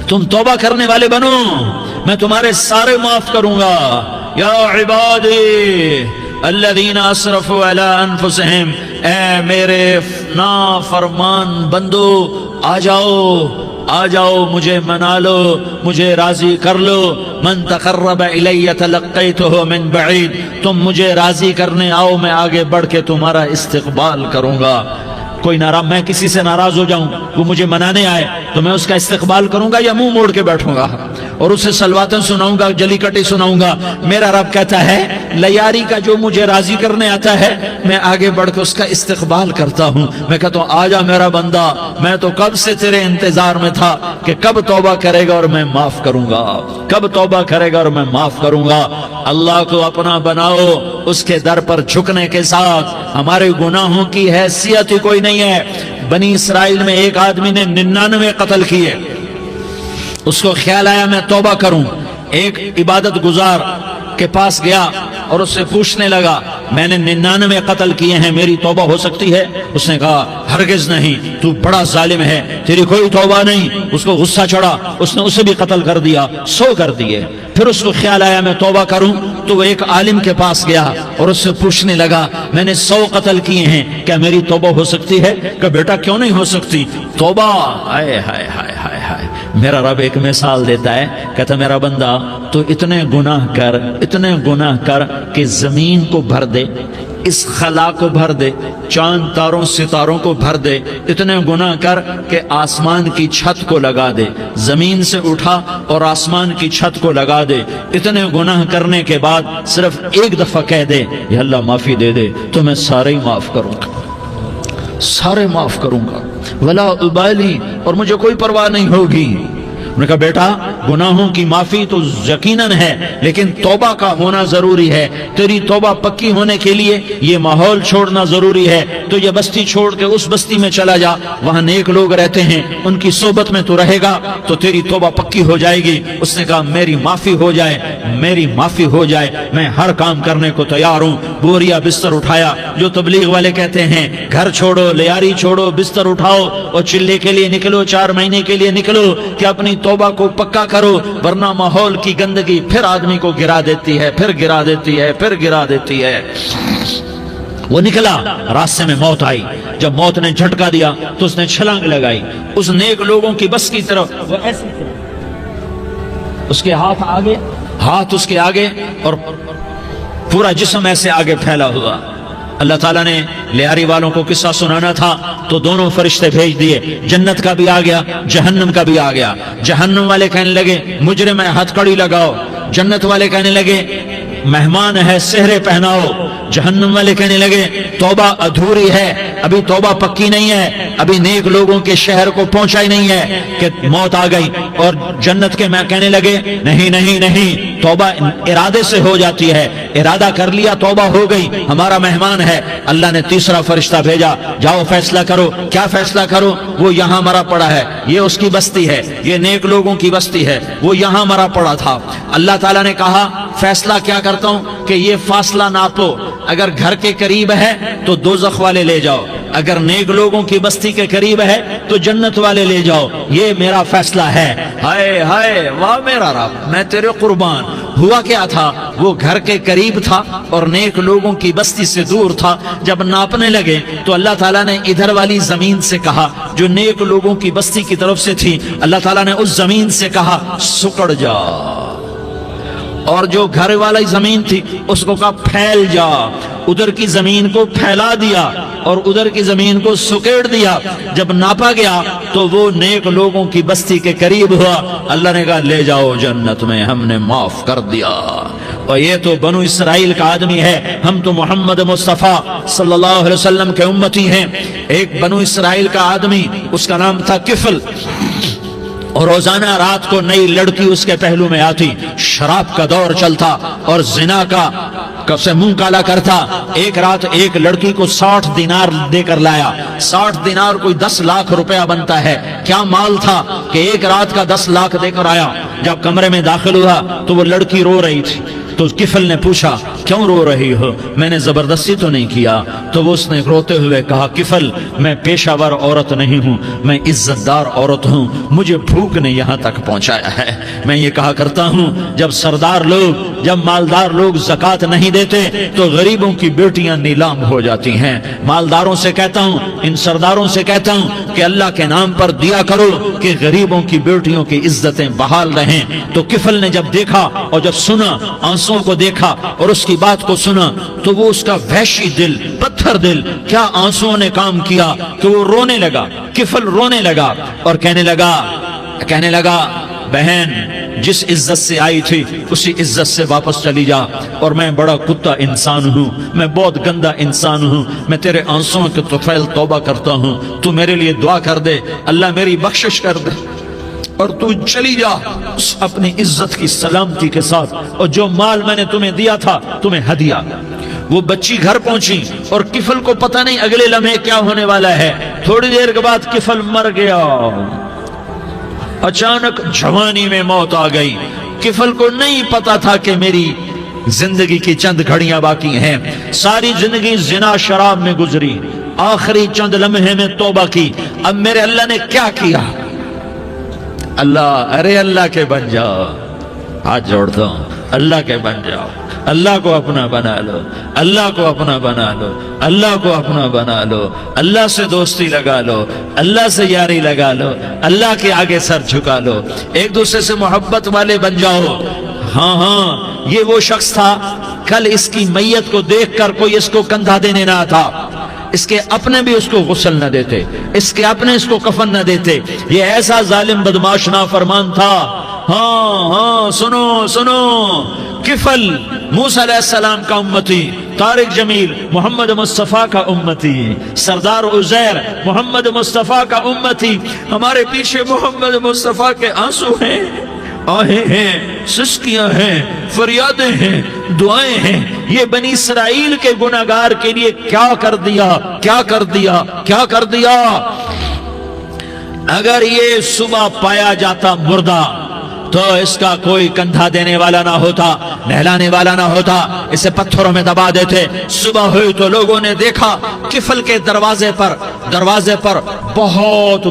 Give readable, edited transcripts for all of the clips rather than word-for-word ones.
تم توبہ کرنے والے بنو، میں تمہارے سارے معاف کروں گا۔ یا عبادی الذین اسرفوا علی انفسہم، اے میرے نافرمان بندو آ جاؤ مجھے منا لو، مجھے راضی کر لو۔ من تقرب الی تلقیتہ من بعید، تم مجھے راضی کرنے آؤ، میں آگے بڑھ کے تمہارا استقبال کروں گا۔ کوئی ناراض، میں کسی سے ناراض ہو جاؤں، وہ مجھے منانے آئے تو میں اس کا استقبال کروں گا یا منہ موڑ کے بیٹھوں گا اور اسے سلواتیں سناؤں گا، جلی کٹی سناؤں گا؟ میرا رب کہتا ہے لیاری کا جو مجھے راضی کرنے آتا ہے میں آگے بڑھ کے اس کا استقبال کرتا ہوں۔ میں کہتا ہوں آجا میرا بندہ، میں تو کب سے تیرے انتظار میں تھا کہ کب توبہ کرے گا اور میں معاف کروں گا، کب توبہ کرے گا اور میں معاف کروں گا۔ اللہ کو اپنا بناؤ، اس کے در پر جھکنے کے ساتھ ہمارے گناہوں کی حیثیت ہی کوئی نہیں ہے۔ بنی اسرائیل میں ایک آدمی نے 99 قتل کیے، اس کو خیال آیا میں توبہ کروں، ایک عبادت گزار کے پاس گیا اور اس سے پوچھنے لگا میں نے 99 قتل کیے ہیں، میری توبہ ہو سکتی ہے؟ اس نے کہا ہرگز نہیں، تو بڑا ظالم ہے، تیری کوئی توبہ نہیں۔ اس کو غصہ چڑھا، اس نے اسے بھی قتل کر دیا، 100 کر دیے۔ پھر اس کو خیال آیا میں توبہ کروں، تو وہ ایک عالم کے پاس گیا اور اس سے پوچھنے لگا میں نے 100 قتل کیے ہیں، کیا میری توبہ ہو سکتی ہے؟ کہ بیٹا کیوں نہیں ہو سکتی توبہ؟ ہائے ہائے ہائے ہائے ہائے۔ میرا رب ایک مثال دیتا ہے، کہتا میرا بندہ تو اتنے گناہ کر کہ زمین کو بھر دے، اس خلا کو بھر دے، چاند تاروں ستاروں کو بھر دے، اتنے گناہ کر کہ آسمان کی چھت کو لگا دے، زمین سے اٹھا اور آسمان کی چھت کو لگا دے۔ اتنے گناہ کرنے کے بعد صرف ایک دفعہ کہہ دے یا اللہ معافی دے دے تو میں سارے ہی معاف کروں گا، سارے معاف کروں گا، ولا ابالی، اور مجھے کوئی پرواہ نہیں ہوگی۔ انہوں نے کہا بیٹا گناہوں کی معافی تو یقیناً ہے، لیکن توبہ کا ہونا ضروری ہے۔ تیری توبہ پکی ہونے کے لیے یہ ماحول چھوڑنا ضروری ہے۔ تو یہ بستی چھوڑ کے اس بستی میں چلا جا، وہاں نیک لوگ رہتے ہیں، ان کی صحبت میں تو رہے گا تو تیری توبہ پکی ہو جائے گی۔ اس نے کہا میری معافی ہو جائے، میری معافی ہو جائے، میں ہر کام کرنے کو تیار ہوں۔ بوریا بستر اٹھایا، جو تبلیغ والے کہتے ہیں گھر چھوڑو، لیاری چھوڑو، بستر اٹھاؤ اور چلے کے لیے نکلو، 4 مہینے کے لیے نکلو کہ اپنی توبہ کو پکا کرو، ورنہ ماحول کی گندگی پھر آدمی کو گرا دیتی ہے، پھر گرا دیتی ہے، پھر گرا دیتی ہے۔ وہ نکلا، راستے میں موت آئی، جب موت نے جھٹکا دیا تو اس نے چھلانگ لگائی اس نیک لوگوں کی بس کی طرف، وہ ایسے اس کے ہاتھ اس کے آگے اور پورا جسم ایسے آگے پھیلا ہوا۔ اللہ تعالیٰ نے لیاری والوں کو قصہ سنانا تھا تو دونوں فرشتے بھیج دیے، جنت کا بھی آ گیا، جہنم کا بھی آ گیا۔ جہنم والے کہنے لگے مجرم ہے ہتھ کڑی لگاؤ، جنت والے کہنے لگے مہمان ہے سہرے پہناؤ۔ جہنم والے کہنے لگے توبہ ادھوری ہے، ابھی توبہ پکی نہیں ہے، ابھی نیک لوگوں کے شہر کو پہنچا ہی نہیں ہے کہ موت آ گئی۔ اور جنت کے میں کہنے لگے نہیں نہیں نہیں، توبہ ارادے سے ہو جاتی ہے، ارادہ کر لیا توبہ ہو گئی، ہمارا مہمان ہے۔ اللہ نے تیسرا فرشتہ بھیجا، جاؤ فیصلہ کرو۔ کیا فیصلہ کرو؟ وہ یہاں مرا پڑا ہے، یہ اس کی بستی ہے، یہ نیک لوگوں کی بستی ہے، وہ یہاں مرا پڑا تھا۔ اللہ تعالیٰ نے کہا فیصلہ کیا کرتا ہوں کہ یہ فاصلہ ناپو، اگر گھر کے قریب ہے تو دوزخ والے لے جاؤ، اگر نیک لوگوں کی بستی کے قریب ہے تو جنت والے لے جاؤ، یہ میرا فیصلہ ہے۔ ہائے ہائے واہ میرا رب، میں تیرے قربان۔ ہوا کیا تھا؟ وہ گھر کے قریب تھا اور نیک لوگوں کی بستی سے دور تھا۔ جب ناپنے لگے تو اللہ تعالیٰ نے ادھر والی زمین سے کہا جو نیک لوگوں کی بستی کی طرف سے تھی، اللہ تعالیٰ نے اس زمین سے کہا سکڑ جا، اور جو گھر والی زمین تھی اس کو کہا پھیل جا۔ ادھر کی زمین کو پھیلا دیا اور ادھر کی زمین کو سکیڑ دیا۔ جب ناپا گیا تو وہ نیک لوگوں کی بستی کے قریب ہوا۔ اللہ نے کہا لے جاؤ جنت میں، ہم نے معاف کر دیا۔ اور یہ تو بنو اسرائیل کا آدمی ہے، ہم تو محمد مصطفیٰ صلی اللہ علیہ وسلم کے امتی ہیں۔ ایک بنو اسرائیل کا آدمی، اس کا نام تھا کفل، اور روزانہ رات کو نئی لڑکی اس کے پہلو میں آتی، شراب کا دور چلتا اور زنا کا سے منہ کالا کرتا۔ ایک رات ایک لڑکی کو 60 دینار دے کر لایا۔ 60 دینار کوئی 10 لاکھ روپیہ بنتا ہے۔ کیا مال تھا کہ ایک رات کا 10 لاکھ دے کر آیا۔ جب کمرے میں داخل ہوا تو وہ لڑکی رو رہی تھی، تو کفل نے پوچھا کیوں رو رہی ہو؟ میں نے زبردستی تو نہیں کیا۔ تو وہ اس نے روتے ہوئے کہا کفل میں پیشہ ور عورت نہیں ہوں، میں عزت دار عورت ہوں، مجھے بھوک نے یہاں تک پہنچایا ہے۔ میں یہ کہا کرتا ہوں جب سردار لوگ، جب مالدار لوگ زکوٰۃ نہیں دیتے تو غریبوں کی بیٹیاں نیلام ہو جاتی ہیں۔ مالداروں سے کہتا ہوں، ان سرداروں سے کہتا ہوں کہ اللہ کے نام پر دیا کرو کہ غریبوں کی بیٹیوں کی عزتیں بحال رہیں۔ تو کفل نے جب دیکھا اور جب سنا، آنسوں کو دیکھا اور اس کی بات کو سنا، تو وہ اس کا وحشی دل، پتھر دل، کیا آنسوں نے کام کیا کہ وہ رونے لگا۔ کفل رونے لگا اور کہنے لگا بہن جس عزت سے آئی تھی اسی عزت سے واپس چلی جا، اور میں بڑا کتا انسان ہوں، میں بہت گندا انسان ہوں، میں تیرے آنسوں کے طفیل توبہ کرتا ہوں، تو میرے لیے دعا کر دے، اللہ میری بخشش کر دے، اور تو چلی جا اپنی عزت کی سلامتی کے ساتھ، اور جو مال میں نے تمہیں دیا تھا تمہیں ہدیہ۔ وہ بچی گھر پہنچی اور کفل کو پتہ نہیں اگلے لمحے کیا ہونے والا ہے۔ تھوڑی دیر کے بعد کفل مر گیا، اچانک جوانی میں موت آ گئی۔ کفل کو نہیں پتا تھا کہ میری زندگی کی چند گھڑیاں باقی ہیں، ساری زندگی زنا شراب میں گزری، آخری چند لمحے میں توبہ کی۔ اب میرے اللہ نے کیا کیا؟ اللہ کے بن جاؤ، ہاتھ جوڑتا ہوں، اللہ کے بن جاؤ، اللہ کو اپنا بنا لو، اللہ کو اپنا بنا لو، اللہ کو اپنا بنا لو، اللہ سے دوستی لگا لو، اللہ سے یاری لگا لو، اللہ کے آگے سر جھکا لو، ایک دوسرے سے محبت والے بن جاؤ۔ ہاں یہ وہ شخص تھا، کل اس کی میت کو دیکھ کر کوئی اس کو کندھا دینے نہ تھا، اس کے اپنے بھی اس کو غسل نہ دیتے، اس کے اپنے اس کو کفن نہ دیتے، یہ ایسا ظالم بدماش نافرمان تھا۔ ہاں سنو، کفل موسیٰ علیہ السلام کا امتی، طارق جمیل محمد مصطفیٰ کا امتی، سردار عزیر محمد مصطفیٰ کا امتی۔ ہمارے پیچھے محمد مصطفیٰ کے آنسو ہیں، آہیں ہیں، سسکیاں ہیں، فریادیں ہیں، دعائیں ہیں۔ یہ بنی اسرائیل کے گناہگار کے لیے کیا کر دیا۔ اگر یہ صبح پایا جاتا مردہ تو اس کا کوئی کندھا دینے والا نہ ہوتا، نہلانے والا نہ ہوتا، اسے پتھروں میں دبا دیتے۔ صبح ہوئی تو لوگوں نے دیکھا کفل کے دروازے پر بہت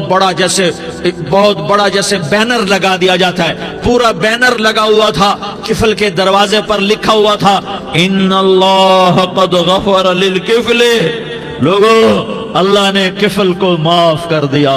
بڑا جیسے بینر لگا دیا جاتا ہے، پورا بینر لگا ہوا تھا، کفل کے دروازے پر لکھا ہوا تھا ان اللہ قد غفر للکفل، لوگوں اللہ نے کفل کو معاف کر دیا۔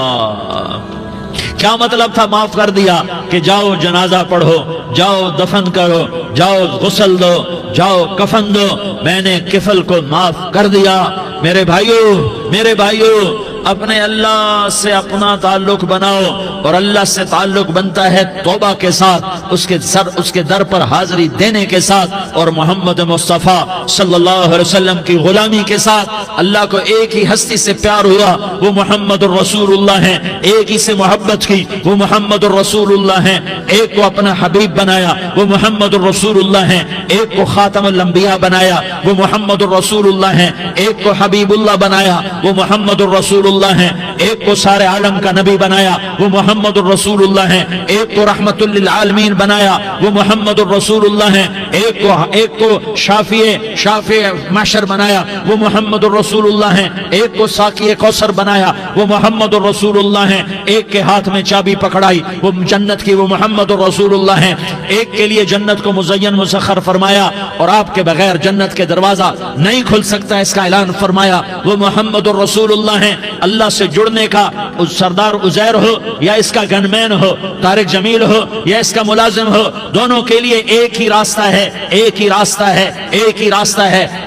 کیا مطلب تھا معاف کر دیا؟ کہ جاؤ جنازہ پڑھو، جاؤ دفن کرو، جاؤ غسل دو، جاؤ کفن دو، میں نے کفل کو معاف کر دیا۔ میرے بھائیو اپنے اللہ سے اپنا تعلق بناؤ، اور اللہ سے تعلق بنتا ہے توبہ کے ساتھ، اس کے در پر حاضری دینے کے ساتھ، اور محمد مصطفیٰ صلی اللہ علیہ وسلم کی غلامی کے ساتھ۔ اللہ کو ایک ہی ہستی سے پیار ہوا، وہ محمد الرسول اللہ ہیں، ایک ہی سے محبت کی، وہ محمد الرسول اللہ ہیں، ایک کو اپنا حبیب بنایا، وہ محمد الرسول اللہ ہیں، ایک کو خاتم الانبیاء بنایا، وہ محمد الرسول اللہ ہیں، ایک کو حبیب اللہ بنایا، وہ محمد الرسول اللہ ہیں، ایک کو سارے عالم کا نبی بنایا، وہ محمد الرسول اللہ ہیں، ایک کو رحمت للعالمین بنایا، وہ محمد الرسول اللہ ہیں، ایک کو شافع محشر بنایا، وہ محمد الرسول اللہ ہیں، ایک کو ساقی کوثر بنایا، وہ محمد الرسول اللہ ہیں، ایک کے ہاتھ میں چابی پکڑائی وہ جنت کی، وہ محمد الرسول اللہ ہیں، ایک کے لیے جنت کو مزین مسخر فرمایا، اور آپ کے بغیر جنت کے دروازہ نہیں کھل سکتا اس کا اعلان فرمایا، وہ محمد الرسول اللہ ہیں۔ اللہ سے جڑنے کا سردار عزیر ہو یا اس کا گنمین ہو، طارق جمیل ہو یا اس کا ملازم ہو، دونوں کے لیے ایک ہی راستہ ہے۔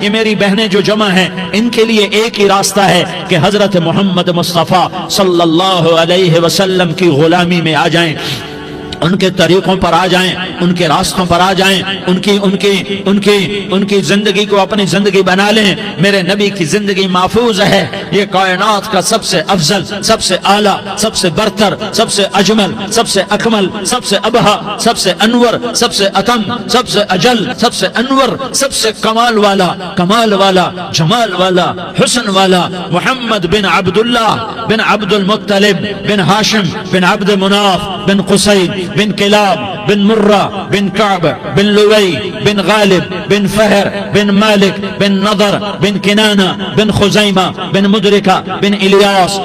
یہ میری بہنیں جو جمع ہیں ان کے لیے ایک ہی راستہ ہے کہ حضرت محمد مصطفیٰ صلی اللہ علیہ وسلم کی غلامی میں آ جائیں، ان کے طریقوں پر آ جائیں، ان کے راستوں پر آ جائیں، ان کی زندگی کو اپنی زندگی بنا لیں۔ میرے نبی کی زندگی محفوظ ہے، یہ کائنات کا سب سے افضل، سب سے اعلیٰ، سب سے برتر، سب سے اجمل، سب سے اکمل، سب سے ابہا، سب سے انور، سب سے اتم، سب سے اجل، سب سے انور، سب سے کمال والا، جمال والا، حسن والا، محمد بن عبداللہ بن عبد المطلب بن ہاشم بن عبد مناف بن قصی بن کلاب بن مرہ بن کعب بن لوی بن غالب بن فهر بن مالك بن نضر بن كنانة بن خزيمة بن مدركة بن إلياس